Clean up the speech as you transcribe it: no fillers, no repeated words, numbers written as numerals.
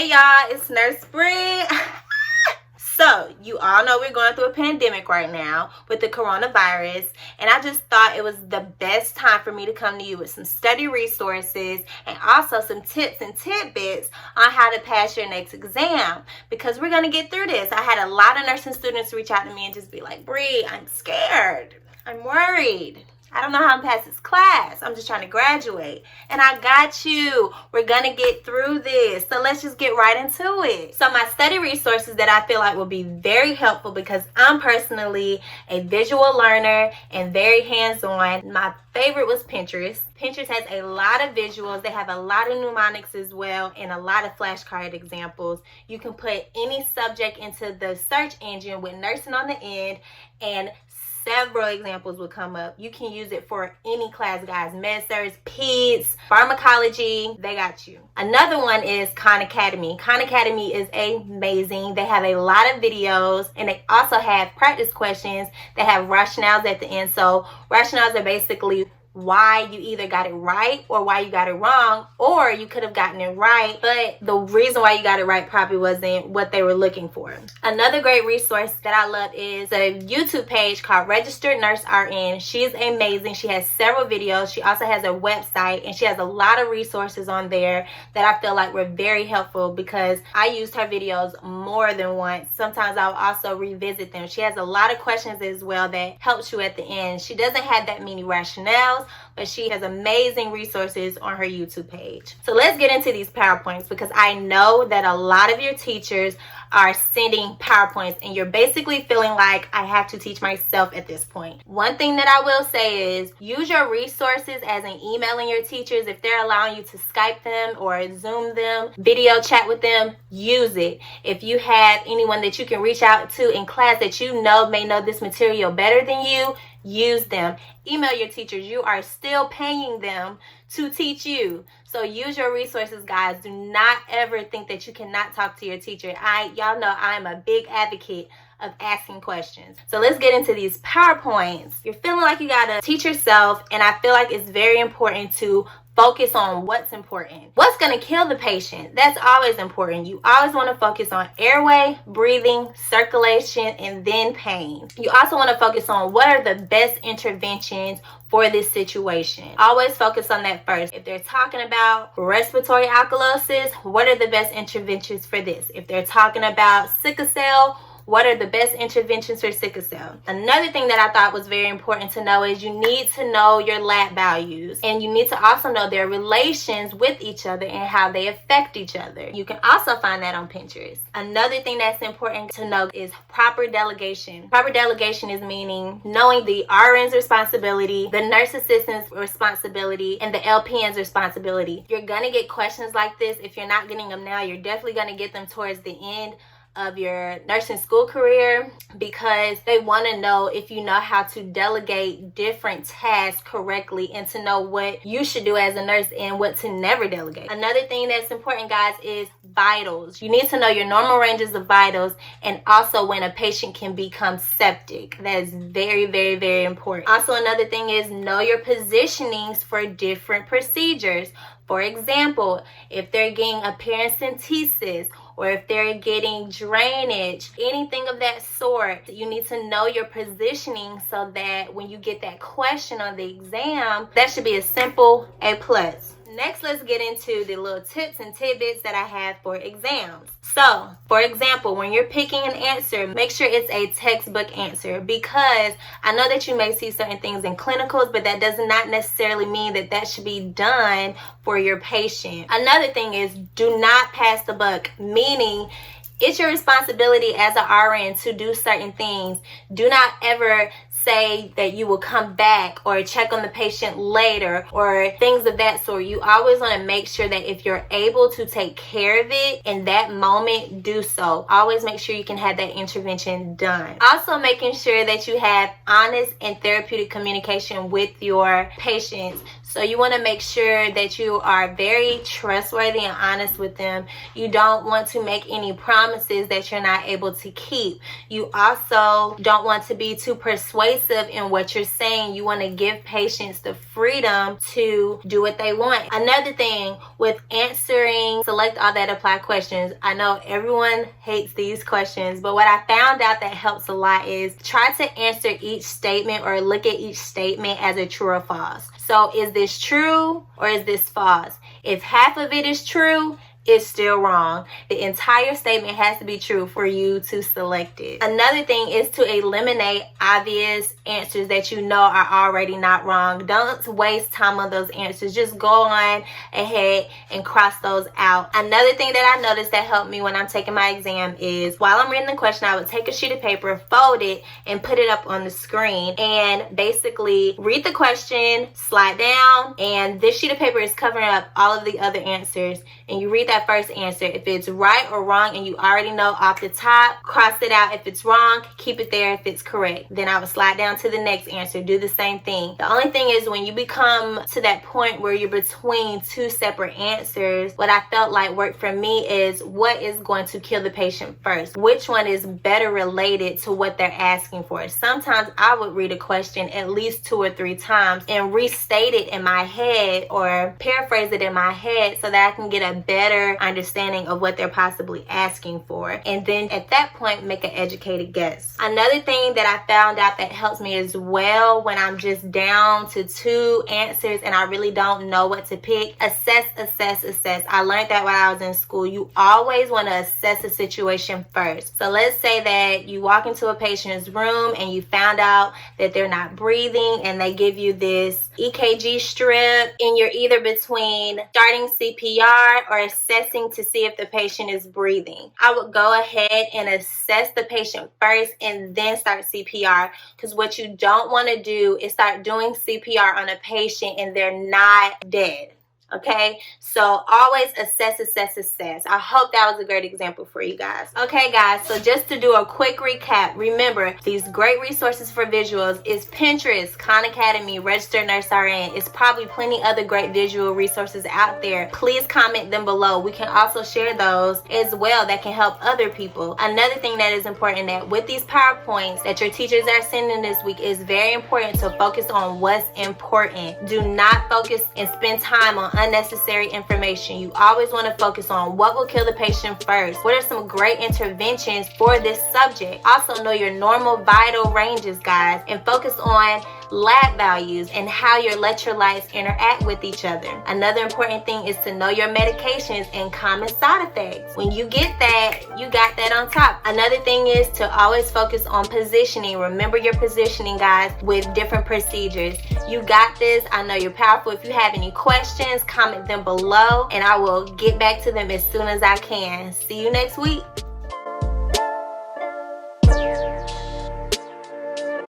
Hey y'all, it's Nurse Bree. So, you all know we're going through a pandemic right now with the coronavirus, and I just thought it was the best time for me to come to you with some study resources and also some tips and tidbits on how to pass your next exam, because we're going to get through this. I had a lot of nursing students reach out to me and just be like, Bree, I'm scared. I'm worried. I don't know how I'm past this class. I'm just trying to graduate. And I got you. We're going to get through this. So let's just get right into it. So my study resources that I feel like will be very helpful, because I'm personally a visual learner and very hands-on. My favorite was Pinterest. Pinterest has a lot of visuals. They have a lot of mnemonics as well and a lot of flashcard examples. You can put any subject into the search engine with nursing on the end, and several examples will come up. You can use it for any class, guys. Med-Surg, peds, pharmacology, they got you. Another one is Khan Academy. Khan Academy is amazing. They have a lot of videos, and they also have practice questions. They have rationales at the end. So rationales are basically why you either got it right or why you got it wrong, or you could have gotten it right, but the reason why you got it right probably wasn't what they were looking for. Another great resource that I love is a YouTube page called Registered Nurse RN. She's amazing. She has several videos. She also has a website, and she has a lot of resources on there that I feel like were very helpful, because I used her videos more than once. Sometimes I'll also revisit them. She has a lot of questions as well that helps you at the end. She doesn't have that many rationales, but she has amazing resources on her YouTube page. So let's get into these PowerPoints, because I know that a lot of your teachers are sending PowerPoints and you're basically feeling like, I have to teach myself at this point. One thing that I will say is use your resources as in emailing your teachers. If they're allowing you to Skype them or Zoom them, video chat with them, use it. If you have anyone that you can reach out to in class that you know may know this material better than you, use them. Email your teachers. You are still paying them to teach you. So use your resources, guys. Do not ever think that you cannot talk to your teacher. Y'all know I'm a big advocate of asking questions. So let's get into these PowerPoints. You're feeling like you gotta teach yourself, and I feel like it's very important to focus on what's important. What's going to kill the patient? That's always important. You always want to focus on airway, breathing, circulation, and then pain. You also want to focus on what are the best interventions for this situation. Always focus on that first. If they're talking about respiratory alkalosis, what are the best interventions for this? If they're talking about sickle cell, what are the best interventions for sickle cell? Another thing that I thought was very important to know is you need to know your lab values, and you need to also know their relations with each other and how they affect each other. You can also find that on Pinterest. Another thing that's important to know is proper delegation. Proper delegation is meaning knowing the RN's responsibility, the nurse assistant's responsibility, and the LPN's responsibility. You're gonna get questions like this. If you're not getting them now, you're definitely gonna get them towards the end of your nursing school career, because they want to know if you know how to delegate different tasks correctly and to know what you should do as a nurse and what to never delegate. Another thing that's important, guys, is vitals. You need to know your normal ranges of vitals, and also when a patient can become septic. That is very, very, very important. Also, another thing is know your positionings for different procedures. For example, if they're getting a paracentesis, or if they're getting drainage, anything of that sort, you need to know your positioning so that when you get that question on the exam, that should be a simple A+. Next, let's get into the little tips and tidbits that I have for exams. So, for example, when you're picking an answer, make sure it's a textbook answer, because I know that you may see certain things in clinicals, but that does not necessarily mean that that should be done for your patient. Another thing is do not pass the buck, meaning it's your responsibility as an RN to do certain things. Do not ever say that you will come back or check on the patient later or things of that sort. You always want to make sure that if you're able to take care of it in that moment, do so. Always make sure you can have that intervention done. Also, making sure that you have honest and therapeutic communication with your patients So you want to make sure that you are very trustworthy and honest with them. You don't want to make any promises that you're not able to keep. You also don't want to be too persuasive in what you're saying. You want to give patients the freedom to do what they want. Another thing with answering select all that apply questions, I know everyone hates these questions, but what I found out that helps a lot is try to answer each statement or look at each statement as a true or false. So is this true or is this false? If half of it is true, it's still wrong. The entire statement has to be true for you to select it. Another thing is to eliminate obvious answers that you know are already not wrong. Don't waste time on those answers. Just go on ahead and cross those out. Another thing that I noticed that helped me when I'm taking my exam is while I'm reading the question, I would take a sheet of paper, fold it, and put it up on the screen and basically read the question, slide down, and this sheet of paper is covering up all of the other answers, and you read that first answer. If it's right or wrong and you already know off the top, cross it out. If it's wrong, keep it there if it's correct. Then I would slide down to the next answer, do the same thing. The only thing is when you become to that point where you're between two separate answers, what I felt like worked for me is what is going to kill the patient first? Which one is better related to what they're asking for? Sometimes I would read a question at least 2 or 3 times and restate it in my head or paraphrase it in my head so that I can get a better understanding of what they're possibly asking for, and then at that point make an educated guess. Another thing that I found out that helps me as well when I'm just down to 2 answers and I really don't know what to pick, assess. I learned that while I was in school. You always want to assess the situation first. So let's say that you walk into a patient's room and you found out that they're not breathing and they give you this EKG strip and you're either between starting CPR or assessing to see if the patient is breathing. I would go ahead and assess the patient first and then start CPR, because what you don't want to do is start doing CPR on a patient and they're not dead. Okay, so always assess. I hope that was a great example for you guys. Okay guys, so just to do a quick recap, remember these great resources for visuals is Pinterest, Khan Academy, Registered Nurse RN. It's probably plenty other great visual resources out there. Please comment them below. We can also share those as well that can help other people. Another thing that is important, that with these PowerPoints that your teachers are sending this week, is very important to focus on what's important. Do not focus and spend time on unnecessary information. You always want to focus on what will kill the patient first. What are some great interventions for this subject? Also know your normal vital ranges, guys, and focus on lab values and how your electrolytes interact with each other. Another important thing is to know your medications and common side effects. When you get that, you got that on top. Another thing is to always focus on positioning. Remember your positioning, guys, with different procedures. You got this. I know you're powerful. If you have any questions, comment them below and I will get back to them as soon as I can. See you next week.